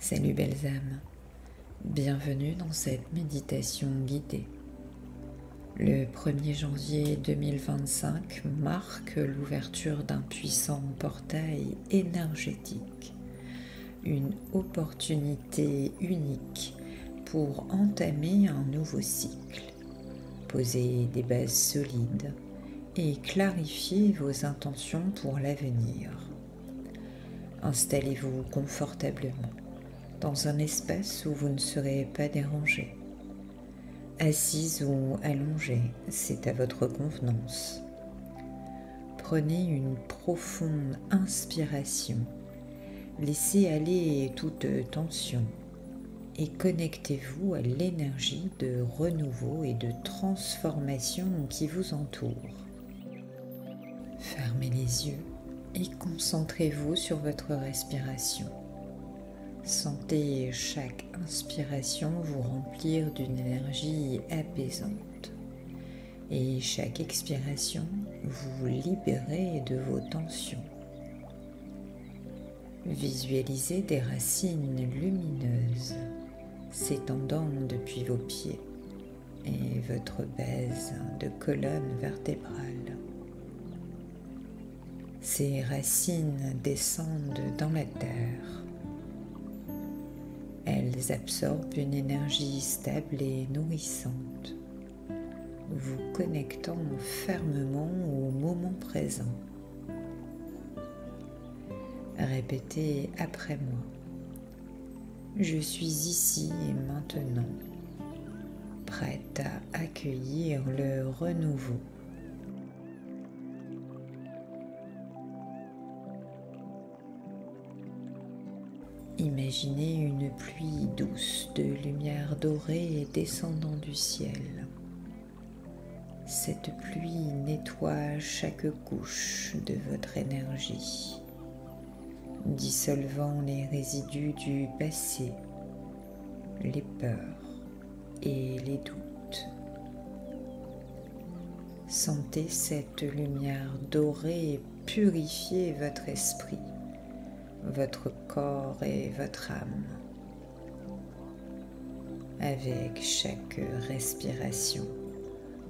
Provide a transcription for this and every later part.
Salut belles âmes, bienvenue dans cette méditation guidée. Le 1er janvier 2025 marque l'ouverture d'un puissant portail énergétique, une opportunité unique pour entamer un nouveau cycle, poser des bases solides et clarifier vos intentions pour l'avenir. Installez-vous confortablement dans un espace où vous ne serez pas dérangé. Assise ou allongée, c'est à votre convenance. Prenez une profonde inspiration, laissez aller toute tension et connectez-vous à l'énergie de renouveau et de transformation qui vous entoure. Fermez les yeux et concentrez-vous sur votre respiration. Sentez chaque inspiration vous remplir d'une énergie apaisante et chaque expiration vous libérer de vos tensions. Visualisez des racines lumineuses s'étendant depuis vos pieds et votre base de colonne vertébrale. Ces racines descendent dans la terre. Elles absorbent une énergie stable et nourrissante, vous connectant fermement au moment présent. Répétez après moi. Je suis ici et maintenant, prête à accueillir le renouveau. Imaginez une pluie douce de lumière dorée descendant du ciel. Cette pluie nettoie chaque couche de votre énergie, dissolvant les résidus du passé, les peurs et les doutes. Sentez cette lumière dorée purifier votre esprit, votre corps et votre âme. Avec chaque respiration,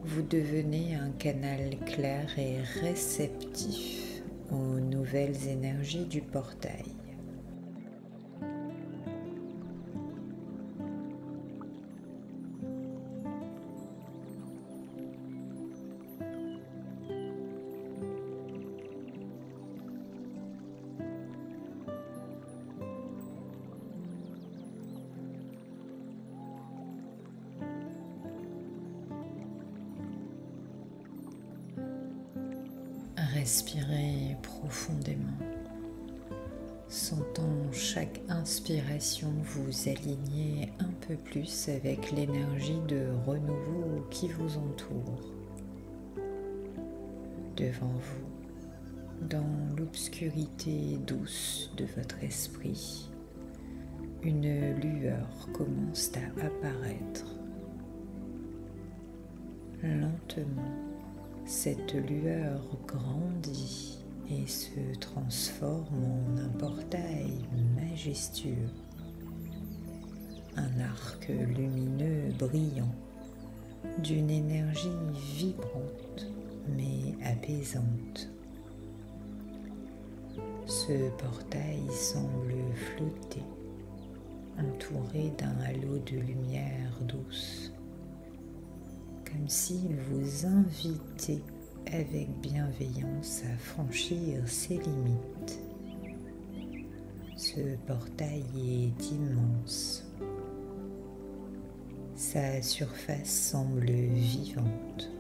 vous devenez un canal clair et réceptif aux nouvelles énergies du portail. Respirez profondément, sentant chaque inspiration vous aligner un peu plus avec l'énergie de renouveau qui vous entoure. Devant vous, dans l'obscurité douce de votre esprit, une lueur commence à apparaître. Lentement, cette lueur grandit et se transforme en un portail majestueux, un arc lumineux brillant, d'une énergie vibrante mais apaisante. Ce portail semble flotter, entouré d'un halo de lumière douce, comme s'il vous invitait avec bienveillance à franchir ses limites. Ce portail est immense. Sa surface semble vivante,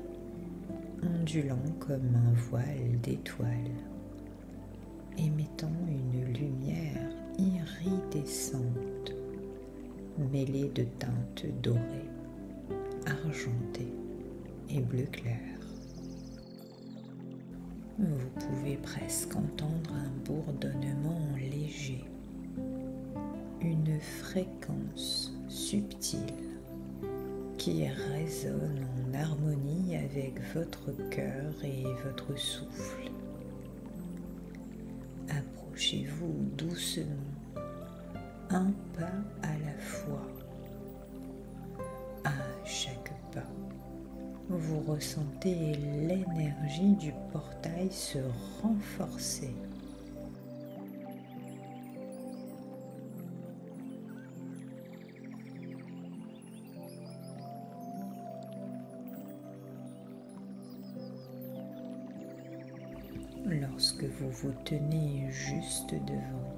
ondulant comme un voile d'étoiles, émettant une lumière iridescente, mêlée de teintes dorées, argentées et bleu clair. Vous pouvez presque entendre un bourdonnement léger, une fréquence subtile qui résonne en harmonie avec votre cœur et votre souffle. Approchez-vous doucement, un pas à la fois. À chaque pas, vous ressentez l'énergie du portail se renforcer. Lorsque vous vous tenez juste devant,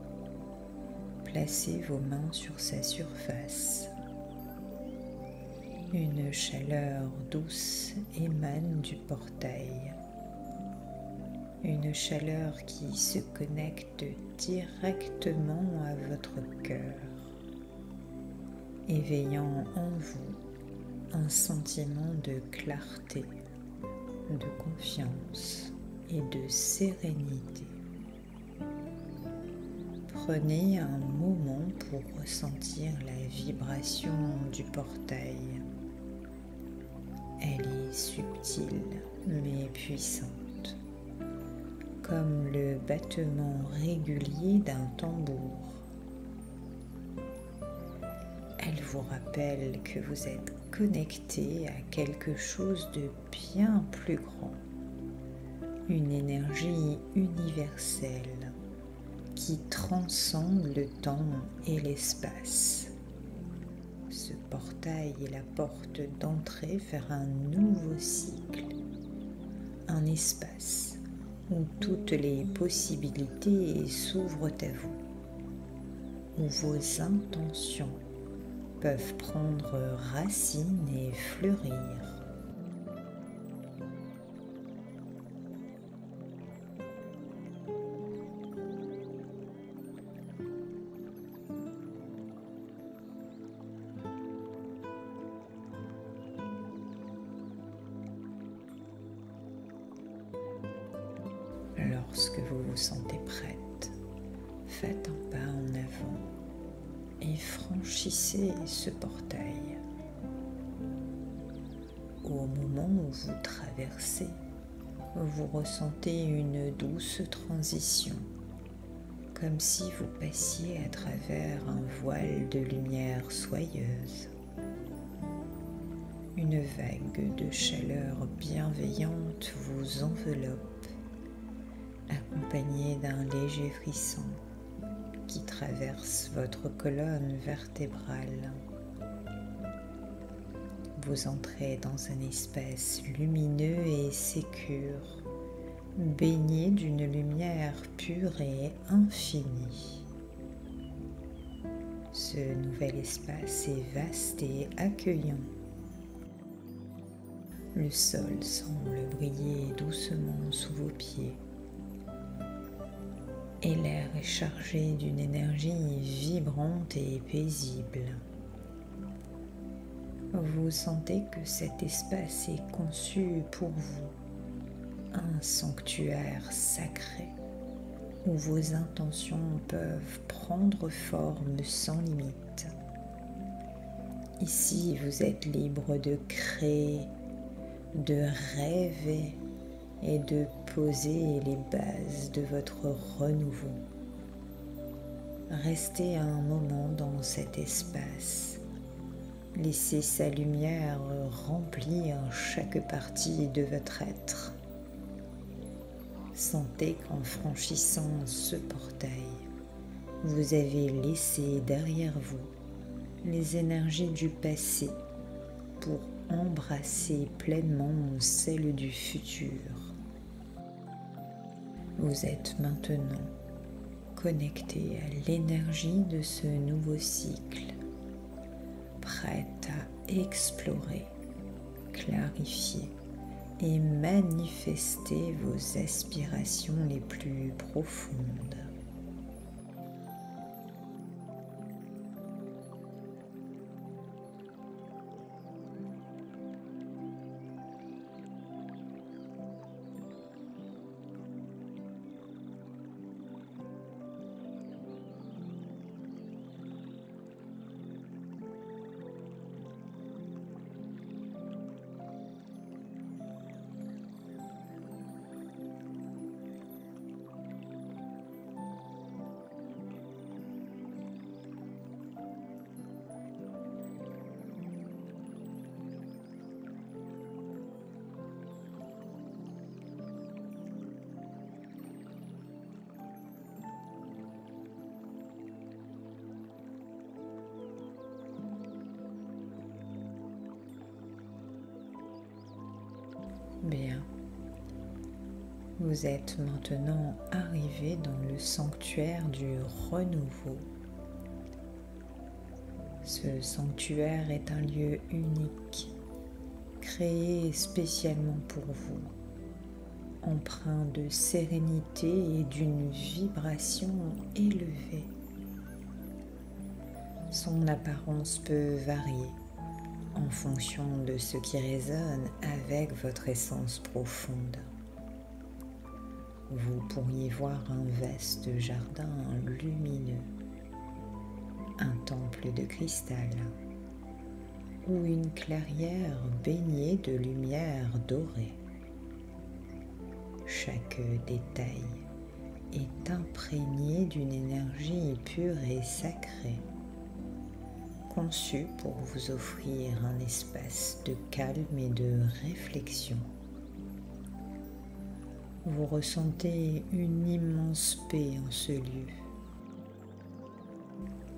placez vos mains sur sa surface. Une chaleur douce émane du portail. Une chaleur qui se connecte directement à votre cœur, éveillant en vous un sentiment de clarté, de confiance et de sérénité. Prenez un moment pour ressentir la vibration du portail. Elle est subtile mais puissante, comme le battement régulier d'un tambour. Elle vous rappelle que vous êtes connecté à quelque chose de bien plus grand, une énergie universelle qui transcende le temps et l'espace. Ce portail est la porte d'entrée vers un nouveau cycle, un espace où toutes les possibilités s'ouvrent à vous, où vos intentions peuvent prendre racine et fleurir. Lorsque vous vous sentez prête, faites un pas en avant et franchissez ce portail. Au moment où vous traversez, vous ressentez une douce transition, comme si vous passiez à travers un voile de lumière soyeuse. Une vague de chaleur bienveillante vous enveloppe, accompagnée d'un léger frisson qui traverse votre colonne vertébrale. Vous entrez dans un espace lumineux et sécure, baigné d'une lumière pure et infinie. Ce nouvel espace est vaste et accueillant. Le sol semble briller doucement sous vos pieds et l'air est chargé d'une énergie vibrante et paisible. Vous sentez que cet espace est conçu pour vous, un sanctuaire sacré où vos intentions peuvent prendre forme sans limite. Ici, vous êtes libre de créer, de rêver et de poser les bases de votre renouveau. Restez un moment dans cet espace. Laissez sa lumière remplir chaque partie de votre être. Sentez qu'en franchissant ce portail, vous avez laissé derrière vous les énergies du passé pour embrasser pleinement celles du futur. Vous êtes maintenant connecté à l'énergie de ce nouveau cycle, prête à explorer, clarifier et manifester vos aspirations les plus profondes. Vous êtes maintenant arrivé dans le sanctuaire du renouveau. Ce sanctuaire est un lieu unique, créé spécialement pour vous, empreint de sérénité et d'une vibration élevée. Son apparence peut varier en fonction de ce qui résonne avec votre essence profonde. Vous pourriez voir un vaste jardin lumineux, un temple de cristal ou une clairière baignée de lumière dorée. Chaque détail est imprégné d'une énergie pure et sacrée, conçue pour vous offrir un espace de calme et de réflexion. Vous ressentez une immense paix en ce lieu.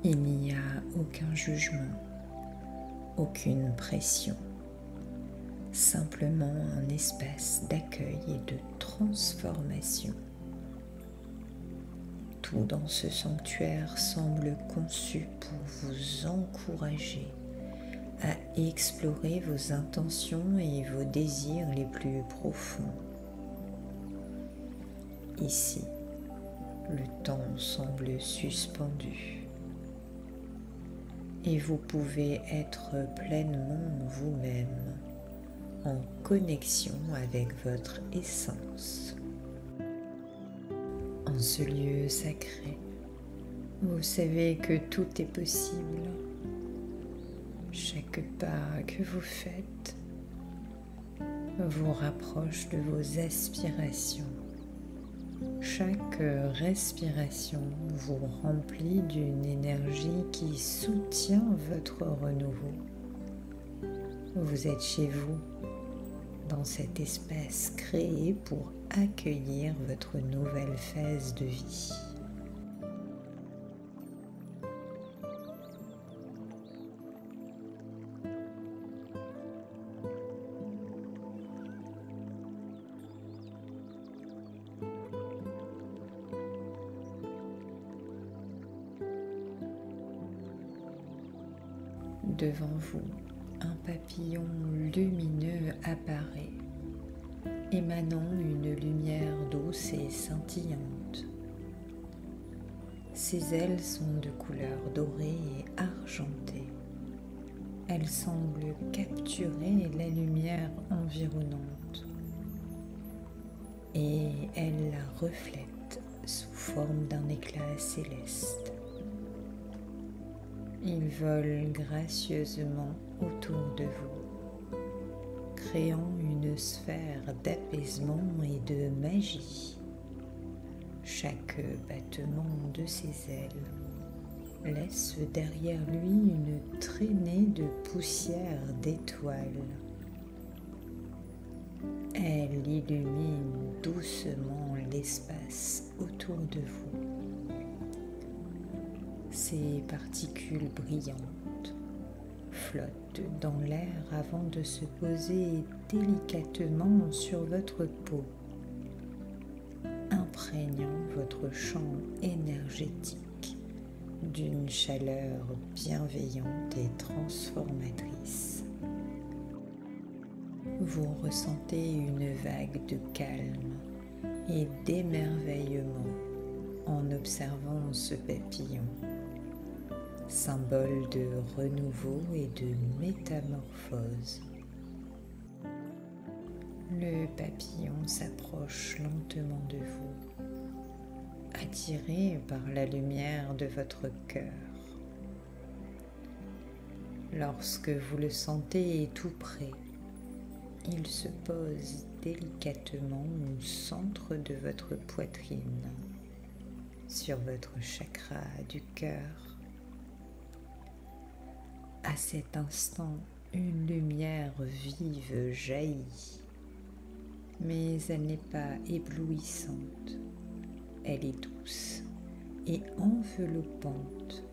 Il n'y a aucun jugement, aucune pression, simplement un espace d'accueil et de transformation. Tout dans ce sanctuaire semble conçu pour vous encourager à explorer vos intentions et vos désirs les plus profonds. Ici, le temps semble suspendu et vous pouvez être pleinement vous-même en connexion avec votre essence. En ce lieu sacré, vous savez que tout est possible. Chaque pas que vous faites vous rapproche de vos aspirations. Chaque respiration vous remplit d'une énergie qui soutient votre renouveau. Vous êtes chez vous, dans cet espace créé pour accueillir votre nouvelle phase de vie. Devant vous, un papillon lumineux apparaît, émanant une lumière douce et scintillante. Ses ailes sont de couleur dorée et argentée. Elles semblent capturer la lumière environnante et elles la reflètent sous forme d'un éclat céleste. Il vole gracieusement autour de vous, créant une sphère d'apaisement et de magie. Chaque battement de ses ailes laisse derrière lui une traînée de poussière d'étoiles. Elle illumine doucement l'espace autour de vous. Ces particules brillantes flottent dans l'air avant de se poser délicatement sur votre peau, imprégnant votre champ énergétique d'une chaleur bienveillante et transformatrice. Vous ressentez une vague de calme et d'émerveillement en observant ce papillon, symbole de renouveau et de métamorphose. Le papillon s'approche lentement de vous, attiré par la lumière de votre cœur. Lorsque vous le sentez tout près, il se pose délicatement au centre de votre poitrine, sur votre chakra du cœur. À cet instant, une lumière vive jaillit, mais elle n'est pas éblouissante. Elle est douce et enveloppante,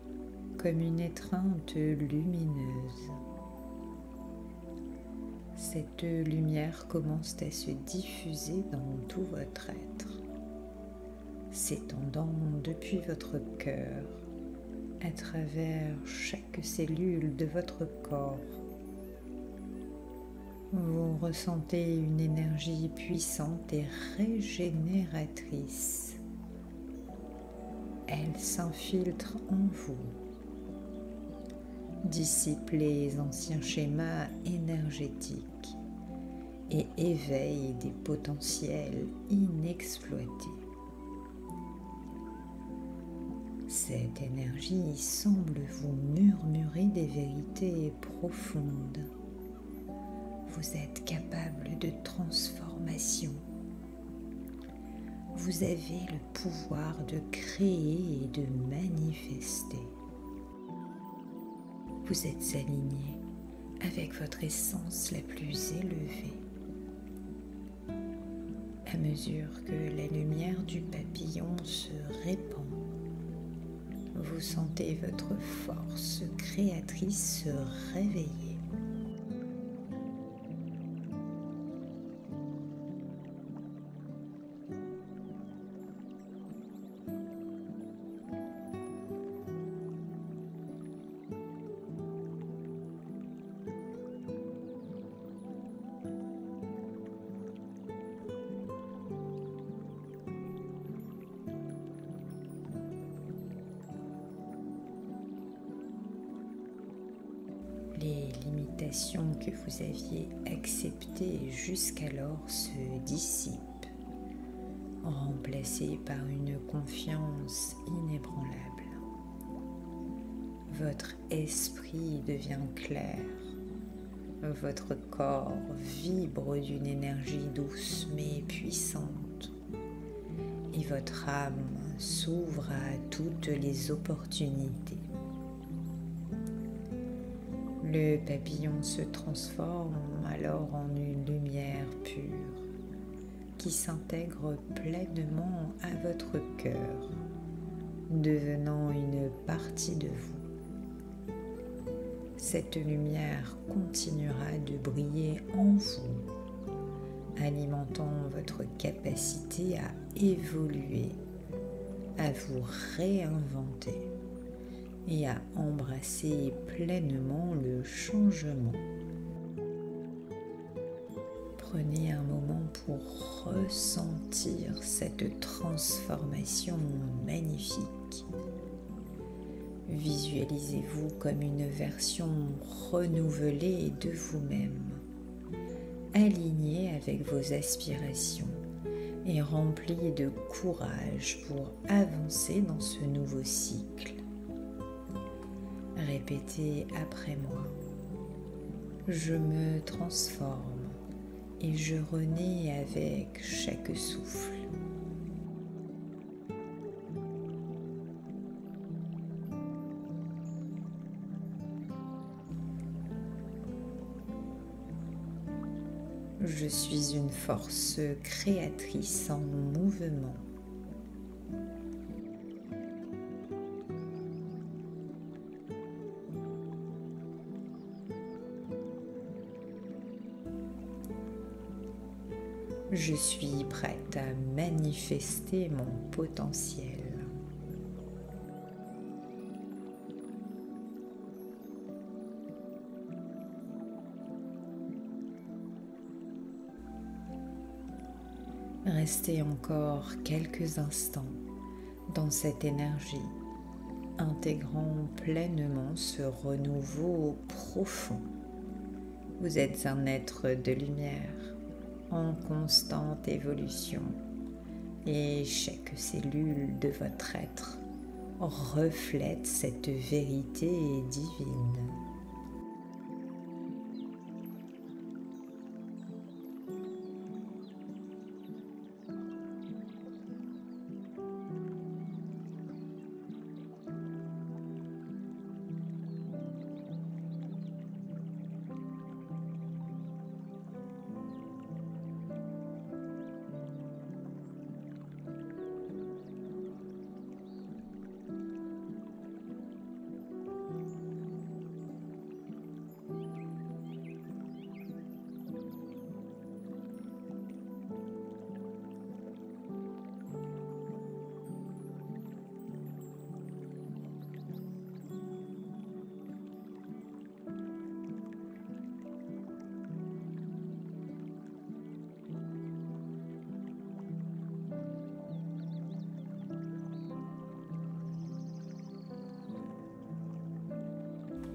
comme une étreinte lumineuse. Cette lumière commence à se diffuser dans tout votre être, s'étendant depuis votre cœur, à travers chaque cellule de votre corps. Vous ressentez une énergie puissante et régénératrice. Elle s'infiltre en vous, dissipe les anciens schémas énergétiques et éveille des potentiels inexploités. Cette énergie semble vous murmurer des vérités profondes. Vous êtes capable de transformation. Vous avez le pouvoir de créer et de manifester. Vous êtes aligné avec votre essence la plus élevée. À mesure que la lumière du papillon se répand, vous sentez votre force créatrice se réveiller. Les limitations que vous aviez acceptées jusqu'alors se dissipent, remplacées par une confiance inébranlable. Votre esprit devient clair, votre corps vibre d'une énergie douce mais puissante, et votre âme s'ouvre à toutes les opportunités. Le papillon se transforme alors en une lumière pure qui s'intègre pleinement à votre cœur, devenant une partie de vous. Cette lumière continuera de briller en vous, alimentant votre capacité à évoluer, à vous réinventer et à embrasser pleinement le changement. Prenez un moment pour ressentir cette transformation magnifique. Visualisez-vous comme une version renouvelée de vous-même, alignée avec vos aspirations et remplie de courage pour avancer dans ce nouveau cycle. Répétez après moi. Je me transforme et je renais avec chaque souffle. Je suis une force créatrice en mouvement. Je suis prête à manifester mon potentiel. Restez encore quelques instants dans cette énergie, intégrant pleinement ce renouveau profond. Vous êtes un être de lumière en constante évolution et chaque cellule de votre être reflète cette vérité divine.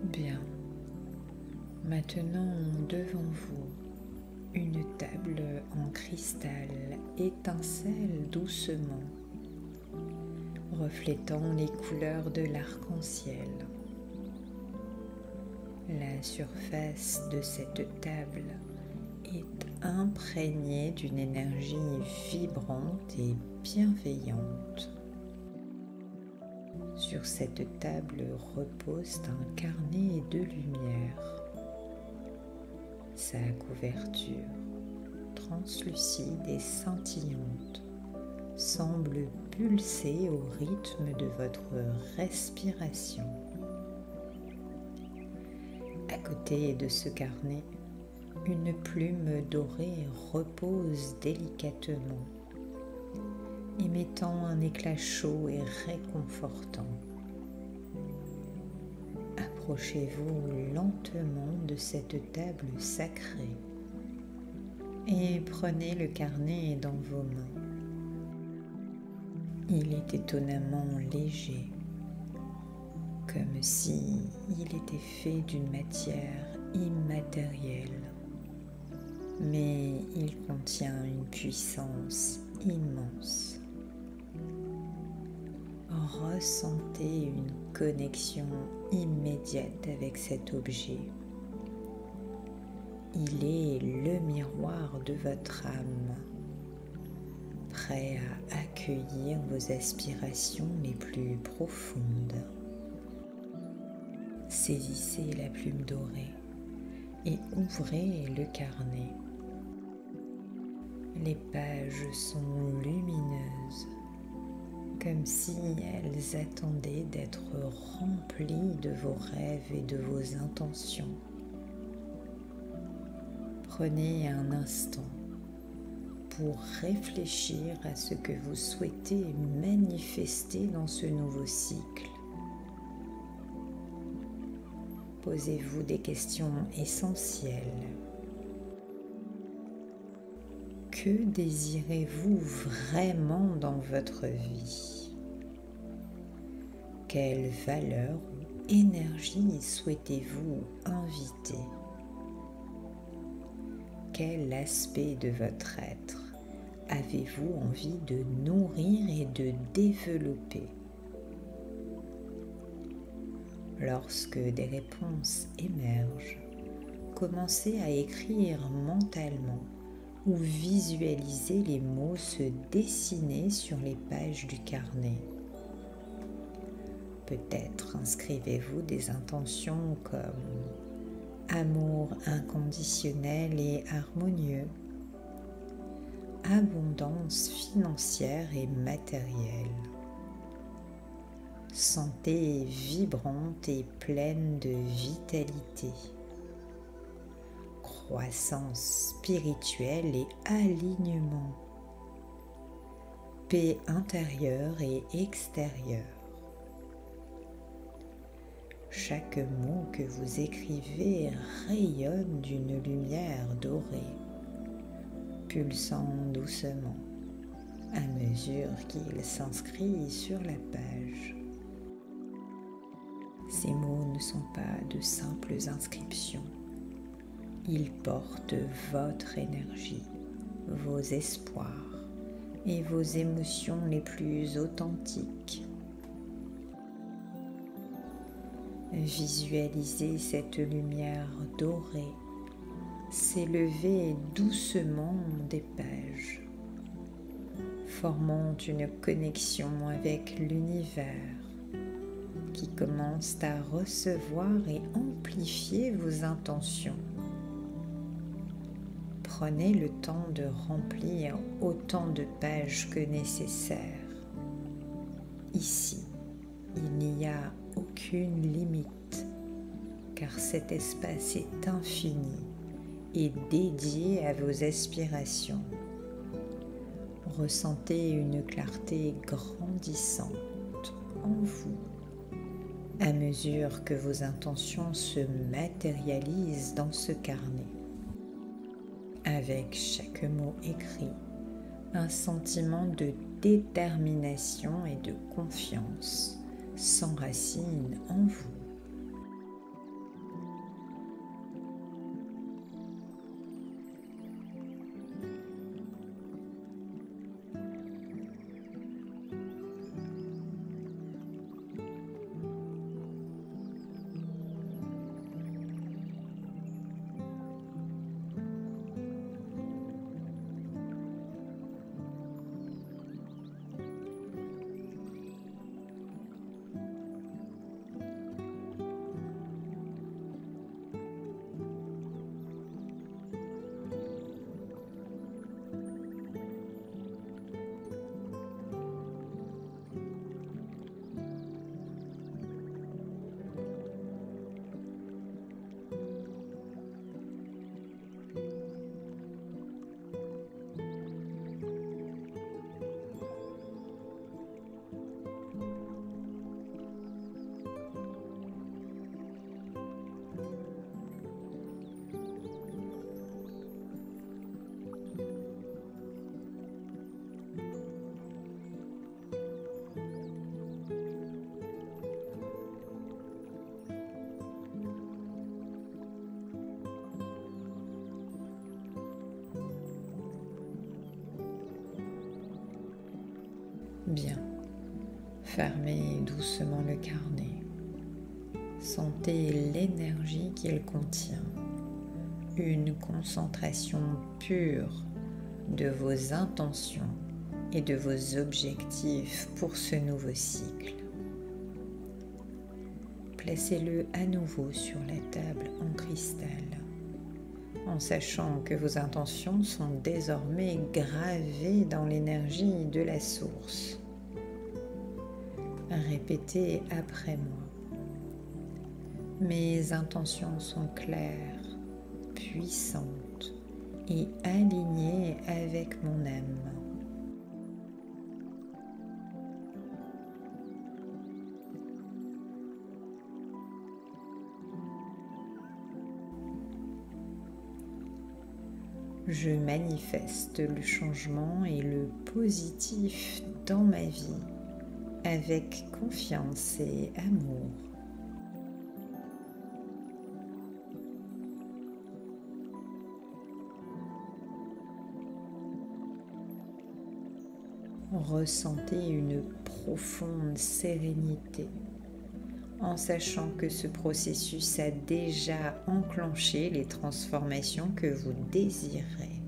Bien. Maintenant, devant vous, une table en cristal étincelle doucement, reflétant les couleurs de l'arc-en-ciel. La surface de cette table est imprégnée d'une énergie vibrante et bienveillante. Sur cette table repose un carnet de lumière. Sa couverture, translucide et scintillante, semble pulser au rythme de votre respiration. À côté de ce carnet, une plume dorée repose délicatement, émettant un éclat chaud et réconfortant. Approchez-vous lentement de cette table sacrée et prenez le carnet dans vos mains. Il est étonnamment léger, comme si il était fait d'une matière immatérielle, mais il contient une puissance immense. Ressentez une connexion immédiate avec cet objet. Il est le miroir de votre âme, prêt à accueillir vos aspirations les plus profondes. Saisissez la plume dorée et ouvrez le carnet. Les pages sont lumineuses, comme si elles attendaient d'être remplies de vos rêves et de vos intentions. Prenez un instant pour réfléchir à ce que vous souhaitez manifester dans ce nouveau cycle. Posez-vous des questions essentielles. Que désirez-vous vraiment dans votre vie? Quelle valeur ou énergie souhaitez-vous inviter? Quel aspect de votre être avez-vous envie de nourrir et de développer? Lorsque des réponses émergent, commencez à écrire mentalement ou visualiser les mots se dessiner sur les pages du carnet. Peut-être inscrivez-vous des intentions comme amour inconditionnel et harmonieux, abondance financière et matérielle, santé vibrante et pleine de vitalité, croissance spirituelle et alignement, paix intérieure et extérieure. Chaque mot que vous écrivez rayonne d'une lumière dorée, pulsant doucement à mesure qu'il s'inscrit sur la page. Ces mots ne sont pas de simples inscriptions. Ils portent votre énergie, vos espoirs et vos émotions les plus authentiques. Visualisez cette lumière dorée s'élever doucement des pages, formant une connexion avec l'univers qui commence à recevoir et amplifier vos intentions. Prenez le temps de remplir autant de pages que nécessaire. Ici, il n'y a aucune limite, car cet espace est infini et dédié à vos aspirations. Ressentez une clarté grandissante en vous à mesure que vos intentions se matérialisent dans ce carnet. Avec chaque mot écrit, un sentiment de détermination et de confiance s'enracine en vous. Fermez doucement le carnet. Sentez l'énergie qu'il contient, une concentration pure de vos intentions et de vos objectifs pour ce nouveau cycle. Placez-le à nouveau sur la table en cristal, en sachant que vos intentions sont désormais gravées dans l'énergie de la source. Répétez après moi. Mes intentions sont claires, puissantes et alignées avec mon âme. Je manifeste le changement et le positif dans ma vie avec confiance et amour. Ressentez une profonde sérénité en sachant que ce processus a déjà enclenché les transformations que vous désirez.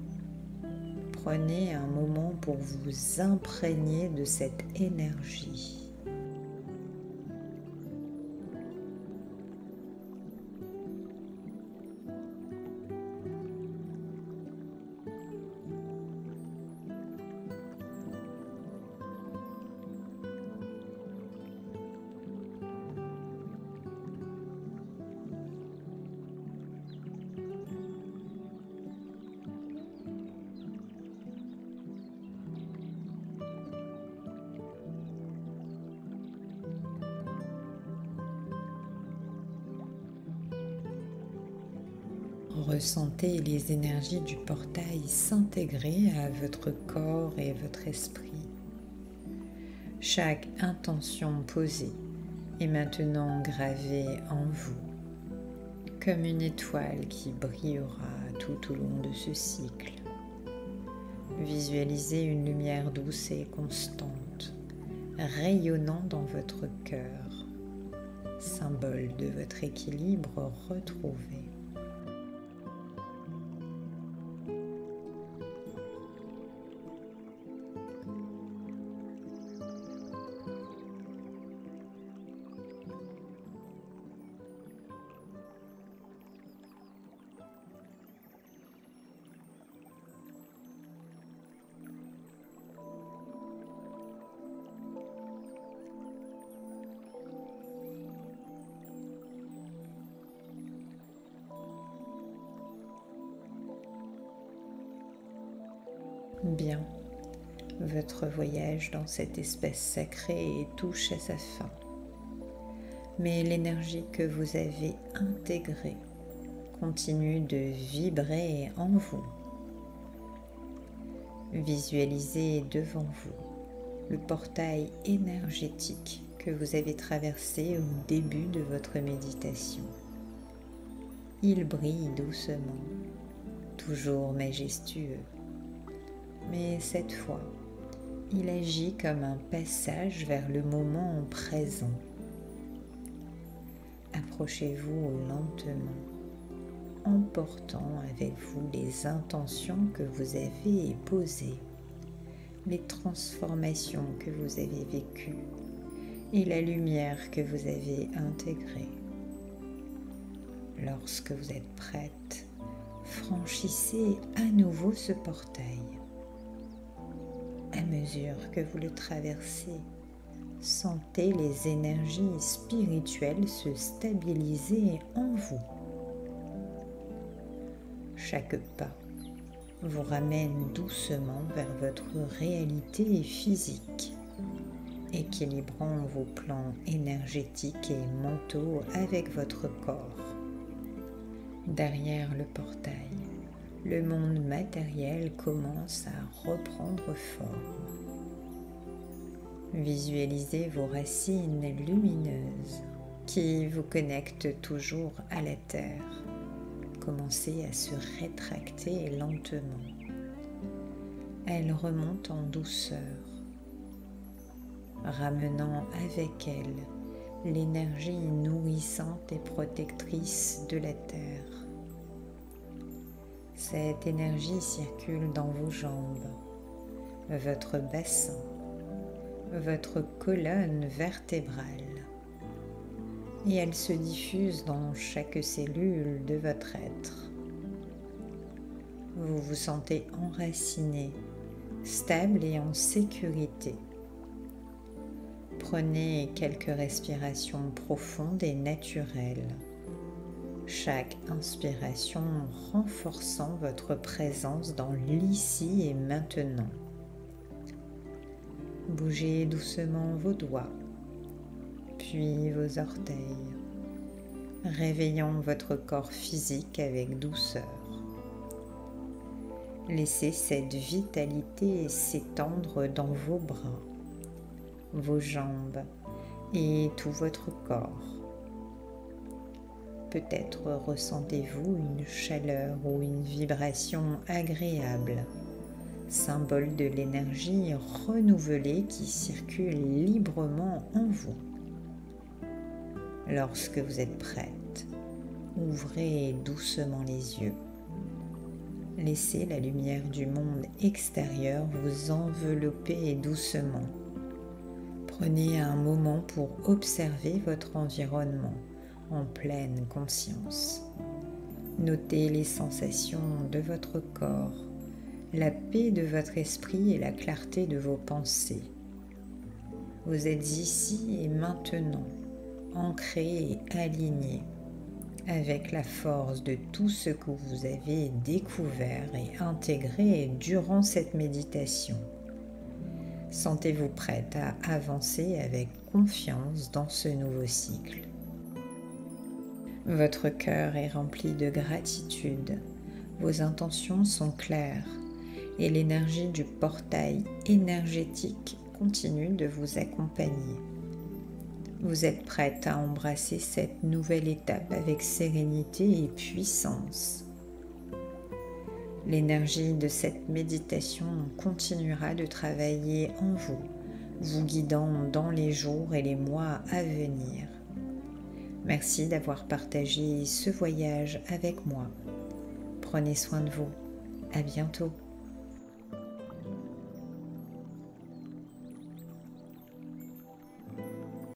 Prenez un moment pour vous imprégner de cette énergie. Ressentez les énergies du portail s'intégrer à votre corps et votre esprit. Chaque intention posée est maintenant gravée en vous, comme une étoile qui brillera tout au long de ce cycle. Visualisez une lumière douce et constante, rayonnant dans votre cœur, symbole de votre équilibre retrouvé. Bien, votre voyage dans cet espace sacré touche à sa fin, mais l'énergie que vous avez intégrée continue de vibrer en vous. Visualisez devant vous le portail énergétique que vous avez traversé au début de votre méditation. Il brille doucement, toujours majestueux. Mais cette fois, il agit comme un passage vers le moment présent. Approchez-vous lentement, emportant avec vous les intentions que vous avez posées, les transformations que vous avez vécues et la lumière que vous avez intégrée. Lorsque vous êtes prête, franchissez à nouveau ce portail. À mesure que vous le traversez, sentez les énergies spirituelles se stabiliser en vous. Chaque pas vous ramène doucement vers votre réalité physique, équilibrant vos plans énergétiques et mentaux avec votre corps. Derrière le portail, le monde matériel commence à reprendre forme. Visualisez vos racines lumineuses qui vous connectent toujours à la terre. Commencez à se rétracter lentement. Elles remontent en douceur. ramenant avec elle l'énergie nourrissante et protectrice de la Terre. Cette énergie circule dans vos jambes, votre bassin, votre colonne vertébrale, et elle se diffuse dans chaque cellule de votre être. Vous vous sentez enraciné, stable et en sécurité. Prenez quelques respirations profondes et naturelles, chaque inspiration renforçant votre présence dans l'ici et maintenant. Bougez doucement vos doigts, puis vos orteils, réveillant votre corps physique avec douceur. Laissez cette vitalité s'étendre dans vos bras, vos jambes et tout votre corps. Peut-être ressentez-vous une chaleur ou une vibration agréable, symbole de l'énergie renouvelée qui circule librement en vous. Lorsque vous êtes prête, ouvrez doucement les yeux. Laissez la lumière du monde extérieur vous envelopper doucement. Prenez un moment pour observer votre environnement en pleine conscience. Notez les sensations de votre corps, la paix de votre esprit et la clarté de vos pensées. Vous êtes ici et maintenant, ancré et aligné avec la force de tout ce que vous avez découvert et intégré durant cette méditation. Sentez-vous prête à avancer avec confiance dans ce nouveau cycle. Votre cœur est rempli de gratitude, vos intentions sont claires et l'énergie du portail énergétique continue de vous accompagner. Vous êtes prête à embrasser cette nouvelle étape avec sérénité et puissance. L'énergie de cette méditation continuera de travailler en vous, vous guidant dans les jours et les mois à venir. Merci d'avoir partagé ce voyage avec moi. Prenez soin de vous. À bientôt.